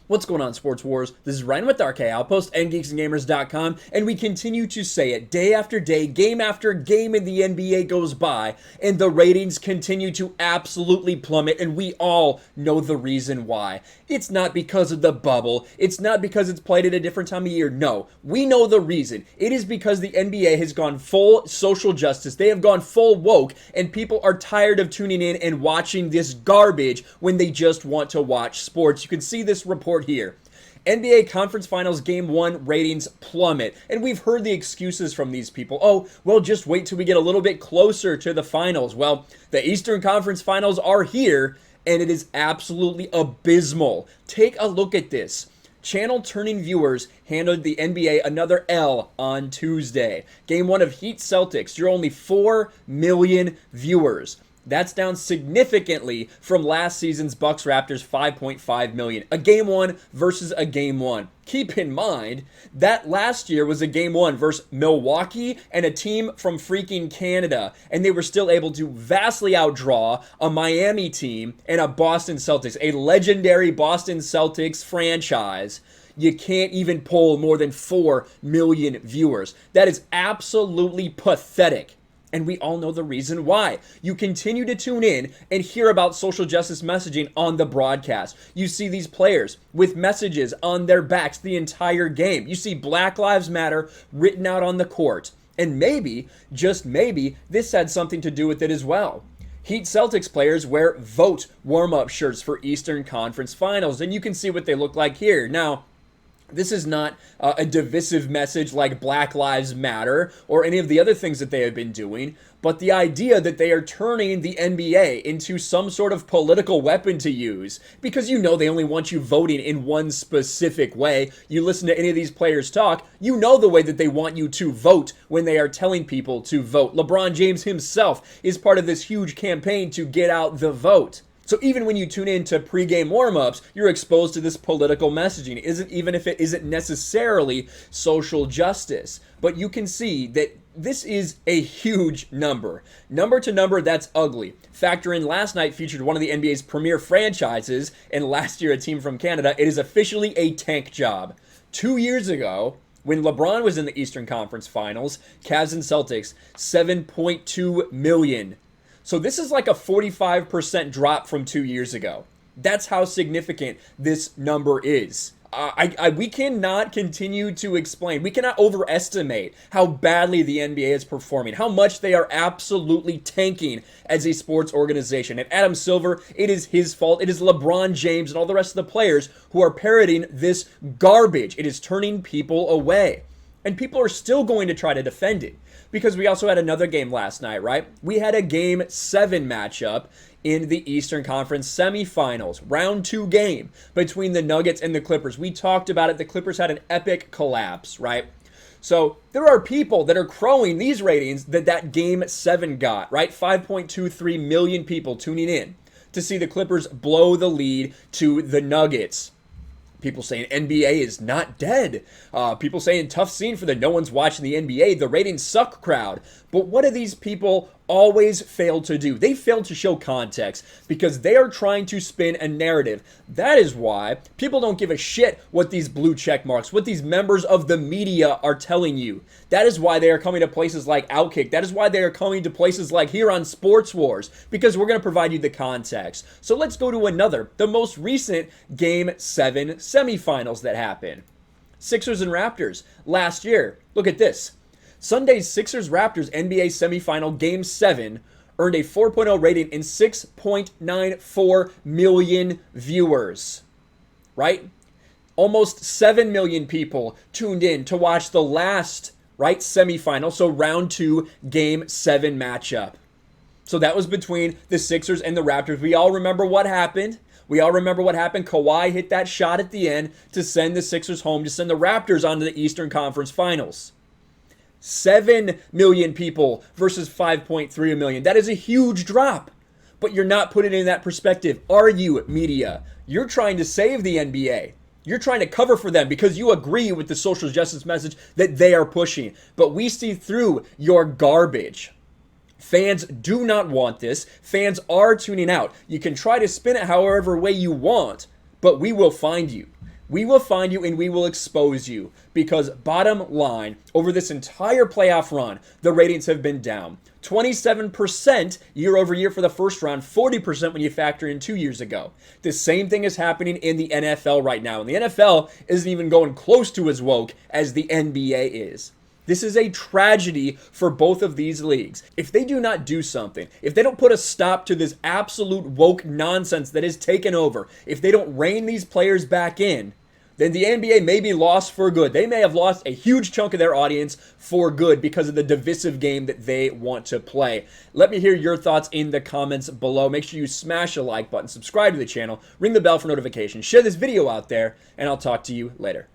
What's going on, Sports Wars? This is Ryan with RK Outpost and GeeksandGamers.com, and we continue to say it day after day, game after game in the NBA goes by, and the ratings continue to absolutely plummet, and we all know the reason why. It's not because of the bubble. It's not because it's played at a different time of year. No, we know the reason. It is because the NBA has gone full social justice. They have gone full woke, and people are tired of tuning in and watching this garbage when they just want to watch sports. You can see this report here. NBA Conference Finals Game 1 ratings plummet. And we've heard the excuses from these people. Oh, well, just wait till we get a little bit closer to the finals. Well, the Eastern Conference Finals are here, and it is absolutely abysmal. Take a look at this. Channel turning viewers handed the NBA another L on Tuesday. Game 1 of Heat Celtics drew only 4 million viewers. That's down significantly from last season's Bucks Raptors 5.5 million. A game 1 versus a game 1. Keep in mind that last year was a game 1 versus Milwaukee and a team from freaking Canada, and they were still able to vastly outdraw a Miami team and a Boston Celtics, a legendary Boston Celtics franchise. You can't even pull more than 4 million viewers. That is absolutely pathetic. And we all know the reason why. You continue to tune in and hear about social justice messaging on the broadcast. You see these players with messages on their backs the entire game. You see Black Lives Matter written out on the court. And maybe, just maybe, this had something to do with it as well. Heat Celtics players wear vote warm-up shirts for Eastern Conference Finals. And you can see what they look like here. Now, this is not a divisive message like Black Lives Matter or any of the other things that they have been doing, but the idea that they are turning the NBA into some sort of political weapon to use, because you know they only want you voting in one specific way. You listen to any of these players talk, you know the way that they want you to vote when they are telling people to vote. LeBron James himself is part of this huge campaign to get out the vote. So even when you tune in to pregame warm-ups, you're exposed to this political messaging, even if it isn't necessarily social justice. But you can see that this is a huge number. Number to number, that's ugly. Factor in last night featured one of the NBA's premier franchises, and last year a team from Canada. It is officially a tank job. 2 years ago, when LeBron was in the Eastern Conference Finals, Cavs and Celtics, 7.2 million. So this is like a 45% drop from 2 years ago. That's how significant this number is. We cannot continue to explain. We cannot overestimate how badly the NBA is performing, how much they are absolutely tanking as a sports organization. And Adam Silver, it is his fault. It is LeBron James and all the rest of the players who are parroting this garbage. It is turning people away. And people are still going to try to defend it. Because we also had another game last night, right? We had a Game 7 matchup in the Eastern Conference semifinals. Round 2 game between the Nuggets and the Clippers. We talked about it. The Clippers had an epic collapse, right? So there are people that are crowing these ratings that Game 7 got, right? 5.23 million people tuning in to see the Clippers blow the lead to the Nuggets. People saying NBA is not dead. People saying tough scene for the no one's watching the NBA, the ratings suck crowd. But what do these people always fail to do? They fail to show context because they are trying to spin a narrative. That is why people don't give a shit what these blue check marks, what these members of the media are telling you. That is why they are coming to places like Outkick. That is why they are coming to places like here on Sports Wars, because we're going to provide you the context. So let's go to the most recent Game 7 semifinals that happened. Sixers and Raptors last year. Look at this. Sunday's Sixers-Raptors NBA semifinal Game 7 earned a 4.0 rating and 6.94 million viewers, right? Almost 7 million people tuned in to watch the last, right, semifinal, so round 2 Game 7 matchup. So that was between the Sixers and the Raptors. We all remember what happened. Kawhi hit that shot at the end to send the Sixers home, to send the Raptors onto the Eastern Conference Finals. 7 million people versus 5.3 million. That is a huge drop. But you're not putting it in that perspective, are you, media? You're trying to save the NBA. You're trying to cover for them because you agree with the social justice message that they are pushing. But we see through your garbage. Fans do not want this. Fans are tuning out. You can try to spin it however way you want, but we will find you. We will find you and we will expose you, because bottom line, over this entire playoff run, the ratings have been down. 27% year over year for the first round, 40% when you factor in 2 years ago. The same thing is happening in the NFL right now, and the NFL isn't even going close to as woke as the NBA is. This is a tragedy for both of these leagues. If they do not do something, if they don't put a stop to this absolute woke nonsense that has taken over, if they don't rein these players back in, then the NBA may be lost for good. They may have lost a huge chunk of their audience for good because of the divisive game that they want to play. Let me hear your thoughts in the comments below. Make sure you smash a like button, subscribe to the channel, ring the bell for notifications, share this video out there, and I'll talk to you later.